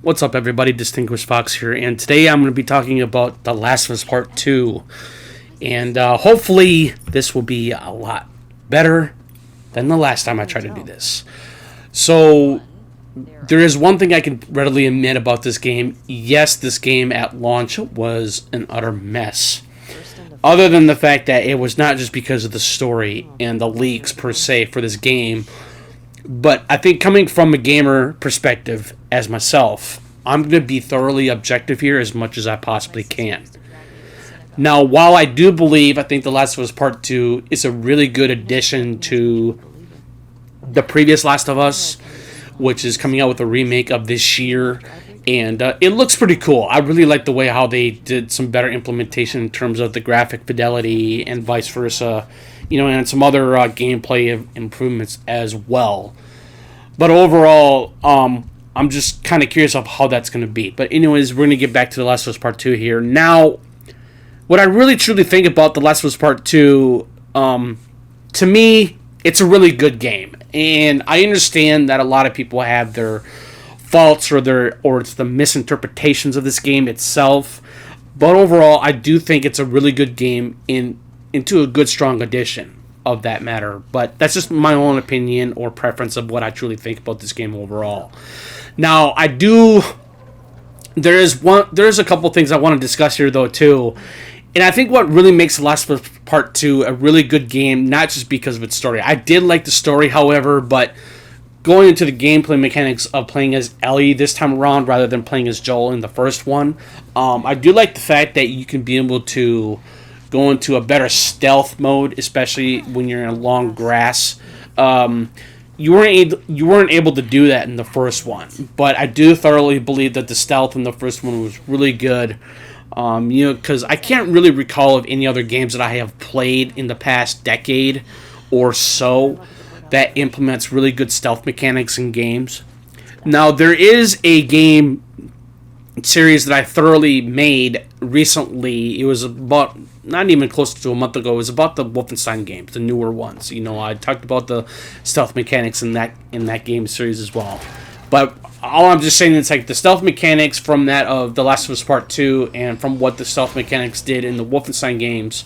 What's up, everybody? Distinguished Fox here, and today I'm going to be talking about The Last of Us Part 2. And hopefully, this will be a lot better than the last time I tried to do this. So, there is one thing I can readily admit about this game. Yes, this game at launch was an utter mess. Other than the fact that it was not just because of the story and the leaks per se for this game, but I think coming from a gamer perspective as myself, I'm going to be thoroughly objective here as much as I possibly can. Now, while I do believe, I think The Last of Us Part 2 is a really good addition to the previous Last of Us, which is coming out with a remake of this year, and it looks pretty cool. I really like the way how they did some better implementation in terms of the graphic fidelity and vice versa, and some other gameplay improvements as well. But overall, I'm just kind of curious of how that's going to be. But anyways, we're going to get back to The Last of Us Part 2 here. Now, what I really truly think about The Last of Us Part 2, to me, it's a really good game. And I understand that a lot of people have their faults or it's the misinterpretations of this game itself. But overall, I do think it's a really good game into a good, strong addition of that matter. But that's just my own opinion or preference of what I truly think about this game overall. Now, there's a couple things I want to discuss here, though, too. And I think what really makes The Last of Us Part 2 a really good game, not just because of its story. I did like the story, however, but going into the gameplay mechanics of playing as Ellie this time around rather than playing as Joel in the first one, I do like the fact that you can be able to go into a better stealth mode, especially when you're in long grass. You weren't able to do that in the first one, but I do thoroughly believe that the stealth in the first one was really good. Because I can't really recall of any other games that I have played in the past decade or so that implements really good stealth mechanics in games. Now, there is a game series that I thoroughly made recently. It was about not even close to a month ago. It was about the Wolfenstein games, the newer ones. I talked about the stealth mechanics in that game series as well. But all I'm just saying is like the stealth mechanics from that of The Last of Us Part 2 and from what the stealth mechanics did in the Wolfenstein games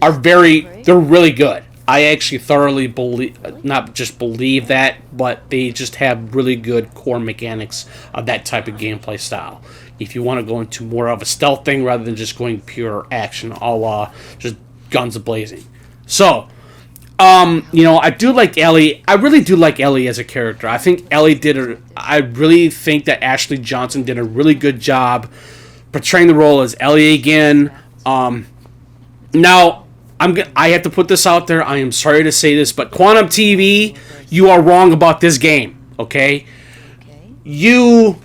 they're really good. I actually thoroughly not just believe that, but they just have really good core mechanics of that type of gameplay style. If you want to go into more of a stealth thing rather than just going pure action, a la just guns a-blazing. So, I do like Ellie. I really do like Ellie as a character. I think I really think that Ashley Johnson did a really good job portraying the role as Ellie again. Now, I have to put this out there. I am sorry to say this, but Quantum TV, you are wrong about this game. Okay? You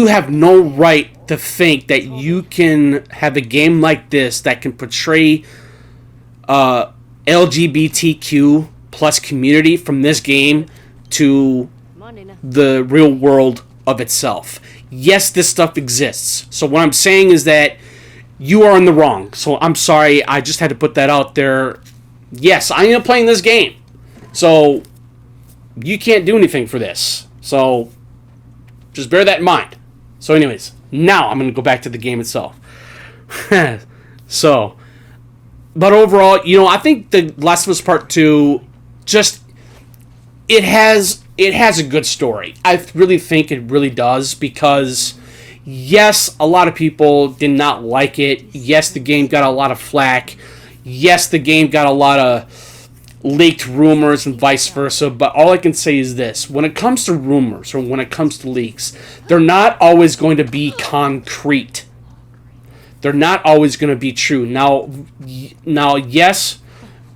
have no right to think that you can have a game like this that can portray LGBTQ plus community from this game to the real world of itself. Yes, this stuff exists. So what I'm saying is that you are in the wrong. So I'm sorry, I just had to put that out there. Yes, I am playing this game. So you can't do anything for this. So just bear that in mind. So anyways, now I'm going to go back to the game itself. But overall, I think The Last of Us Part 2 it has a good story. I really think it really does because, yes, a lot of people did not like it. Yes, the game got a lot of flack. Yes, the game got a lot of leaked rumors and vice versa, but all I can say is this. When it comes to rumors or when it comes to leaks, they're not always going to be concrete. They're not always going to be true. Now, yes,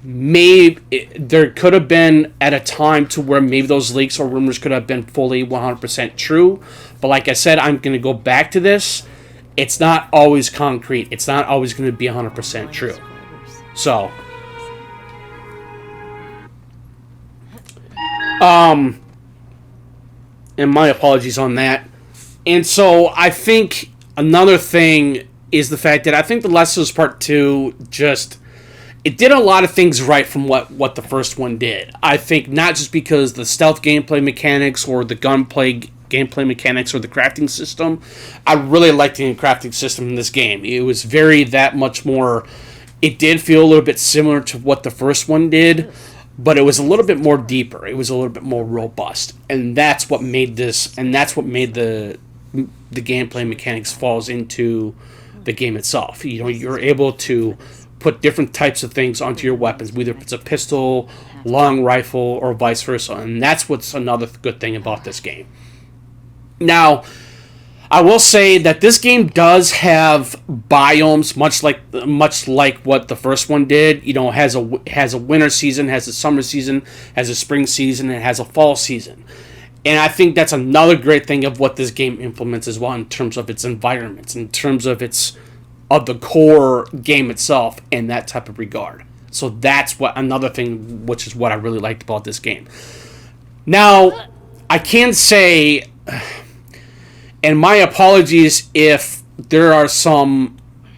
maybe there could have been at a time to where maybe those leaks or rumors could have been fully 100% true, but like I said, I'm going to go back to this. It's not always concrete. It's not always going to be 100% true. So, and my apologies on that. And so I think another thing is the fact that I think The Last of Us Part 2 just it did a lot of things right from what the first one did. I think not just because the stealth gameplay mechanics or the gunplay gameplay mechanics or the crafting system. I really liked the crafting system in this game. It was very that much more. It did feel a little bit similar to what the first one did, but it was a little bit more deeper. It was a little bit more robust, and that's what made this. And that's what made the gameplay mechanics falls into the game itself. You know, you're able to put different types of things onto your weapons, whether it's a pistol, long rifle, or vice versa. And that's what's another good thing about this game. Now, I will say that this game does have biomes, much like what the first one did. You know, it has a winter season, has a summer season, has a spring season, and has a fall season. And I think that's another great thing of what this game implements as well in terms of its environments, in terms of the core game itself, in that type of regard. So that's another thing, which is what I really liked about this game. Now, I can say, and my apologies if there are some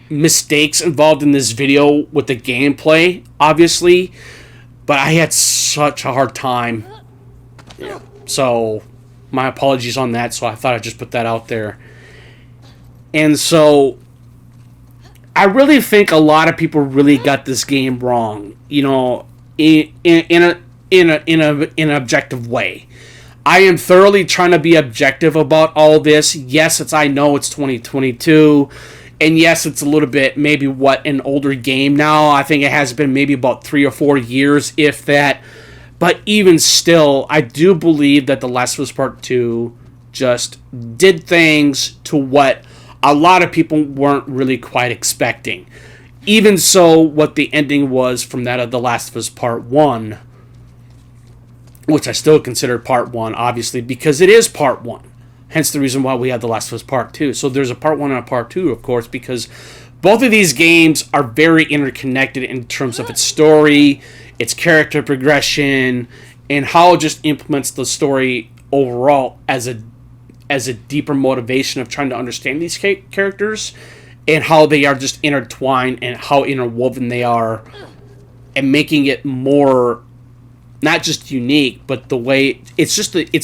mistakes involved in this video with the gameplay, obviously, but I had such a hard time. So, my apologies on that, so I thought I'd just put that out there. And so, I really think a lot of people really got this game wrong, you know, in an objective way. I am thoroughly trying to be objective about all this. Yes, I know it's 2022, and yes, it's a little bit maybe an older game now. I think it has been maybe about 3 or 4 years, if that. But even still, I do believe that The Last of Us Part 2 just did things to what a lot of people weren't really quite expecting. Even so, what the ending was from that of The Last of Us Part 1, which I still consider Part 1, obviously, because it is Part 1. Hence the reason why we have The Last of Us Part 2. So there's a Part 1 and a Part 2, of course, because both of these games are very interconnected in terms of its story, its character progression, and how it just implements the story overall as a deeper motivation of trying to understand these characters and how they are just intertwined and how interwoven they are, and making it more not just unique, but the way it's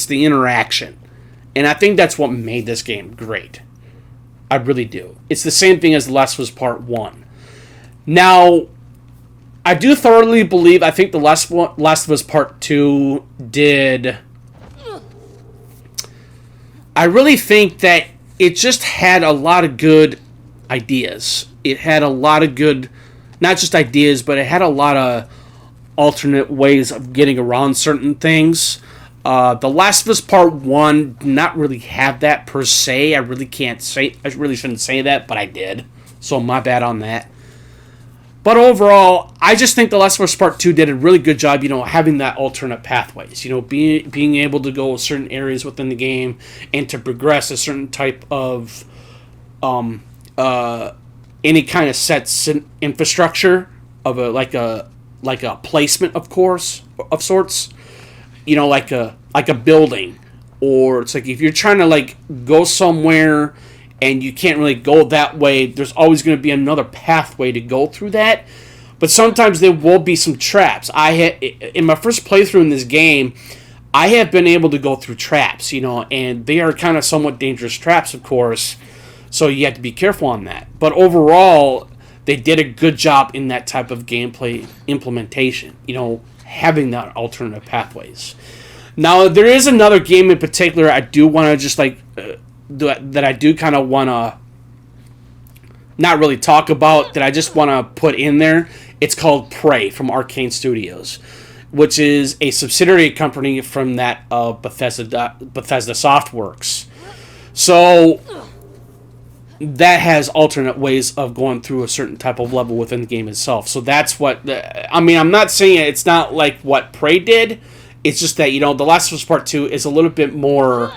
the interaction. And I think that's what made this game great. I really do. It's the same thing as The Last of Us Part 1. Now, I do thoroughly believe, I think The Last of Us Part 2 did. I really think that it just had a lot of good ideas. It had a lot of good, not just ideas, but it had a lot of alternate ways of getting around certain things. The Last of Us Part 1 did not really have that per se. I really shouldn't say that, but I did. So my bad on that. But overall, I just think The Last of Us Part 2 did a really good job, you know, having that alternate pathways. You know, being able to go certain areas within the game and to progress a certain type of any kind of set infrastructure of like a placement, of course, of sorts. You know, like a building, or it's like if you're trying to like go somewhere and you can't really go that way, there's always going to be another pathway to go through that. But sometimes there will be some traps. In my first playthrough in this game, I have been able to go through traps, you know, and they are kind of somewhat dangerous traps, of course. So you have to be careful on that. But overall, they did a good job in that type of gameplay implementation, you know, having that alternative pathways. Now, there is another game in particular I do want to just like that I do kind of want to not really talk about, that I just want to put in there. It's called Prey from Arcane Studios, which is a subsidiary company from that Bethesda Softworks. So that has alternate ways of going through a certain type of level within the game itself. So that's what I mean. I'm not saying it's not like what Prey did. It's just that, you know, The Last of Us Part 2 is a little bit more.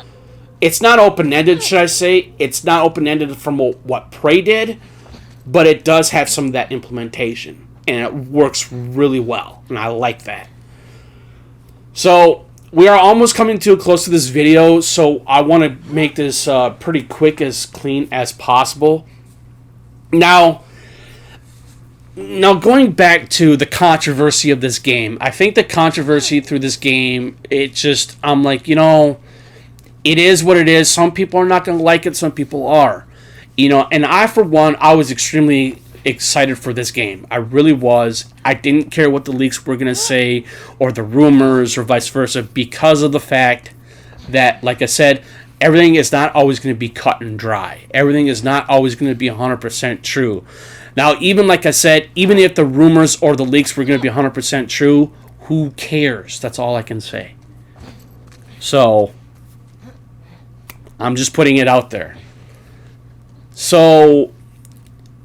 It's not open-ended, should I say? It's not open-ended from what Prey did, but it does have some of that implementation, and it works really well, and I like that. So we are almost coming to a close to this video, so I want to make this pretty quick, as clean as possible. Now, Now, going back to the controversy of this game, I think the controversy through this game, I'm like, it is what it is. Some people are not going to like it, some people are. And I, for one, I was extremely excited for this game. I really was. I didn't care what the leaks were going to say or the rumors or vice versa because of the fact that, like I said, everything is not always going to be cut and dry. Everything is not always going to be 100% true. Now, even like I said, even if the rumors or the leaks were going to be 100% true, who cares? That's all I can say. So, I'm just putting it out there. So,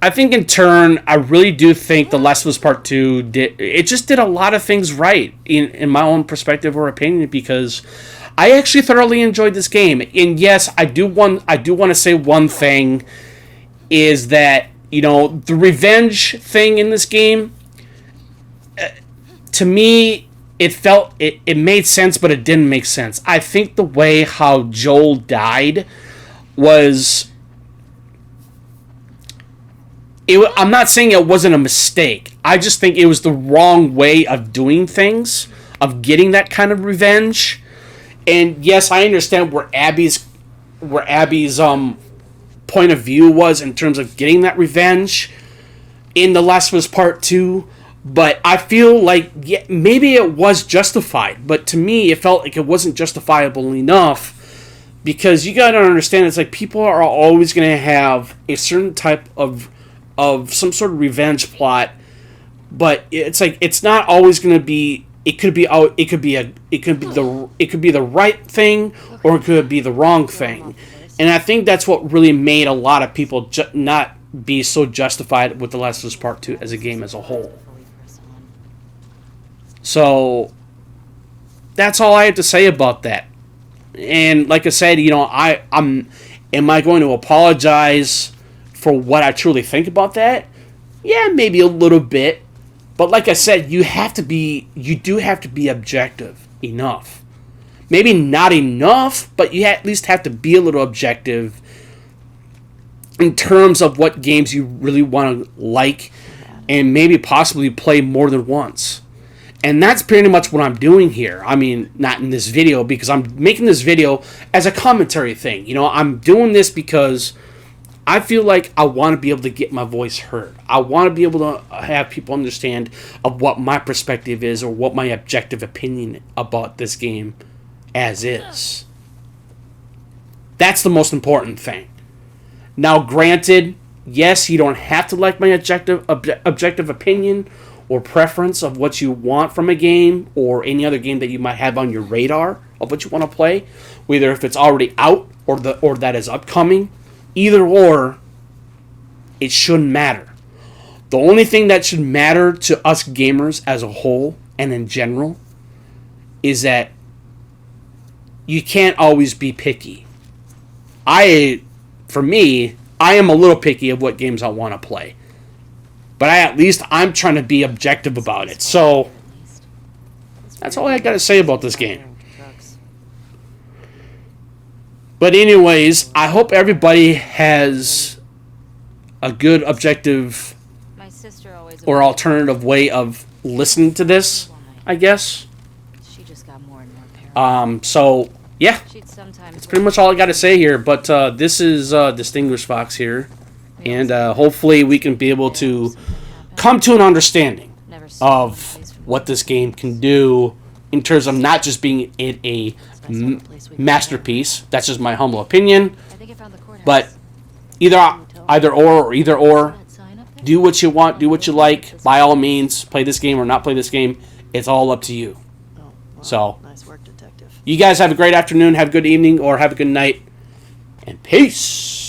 I think in turn, I really do think The Last of Us Part 2 did a lot of things right in my own perspective or opinion, because I actually thoroughly enjoyed this game. And yes, I do want to say one thing is that, the revenge thing in this game, to me, it made sense, but it didn't make sense. I think the way how Joel died was... I'm not saying it wasn't a mistake. I just think it was the wrong way of doing things, of getting that kind of revenge. And yes, I understand where Abby's point of view was in terms of getting that revenge in The Last of Us Part 2, but I feel like maybe it was justified, but to me it felt like it wasn't justifiable enough, because you gotta understand, it's like people are always going to have a certain type of some sort of revenge plot, but it's like it's not always going to be. It could be the right thing, or it could be the wrong thing, and I think that's what really made a lot of people not be so justified with The Last of Us Part 2 as a game as a whole. So that's all I have to say about that. And like I said, am I going to apologize for what I truly think about that? Yeah, maybe a little bit. But like I said, you do have to be objective enough. Maybe not enough, but you at least have to be a little objective in terms of what games you really want to like and maybe possibly play more than once. And that's pretty much what I'm doing here. I mean, not in this video, because I'm making this video as a commentary thing. I'm doing this because I feel like I want to be able to get my voice heard. I want to be able to have people understand of what my perspective is, or what my objective opinion about this game as is. That's the most important thing. Now, granted, yes, you don't have to like my objective opinion or preference of what you want from a game, or any other game that you might have on your radar of what you want to play, whether if it's already out or that is upcoming. Either or, it shouldn't matter. The only thing that should matter to us gamers as a whole and in general is that you can't always be picky. For me, I am a little picky of what games I want to play. But I'm trying to be objective about it. So, that's all I got to say about this game. But anyways, I hope everybody has a good objective or alternative way of listening to this, I guess. So, yeah. That's pretty much all I got to say here. But this is Distinguished Fox here. And hopefully we can be able to come to an understanding of what this game can do in terms of not just being a masterpiece. That's just my humble opinion. But either or. Do what you want, do what you like. By all means, play this game or not play this game. It's all up to you. So, you guys have a great afternoon, have a good evening, or have a good night. And peace!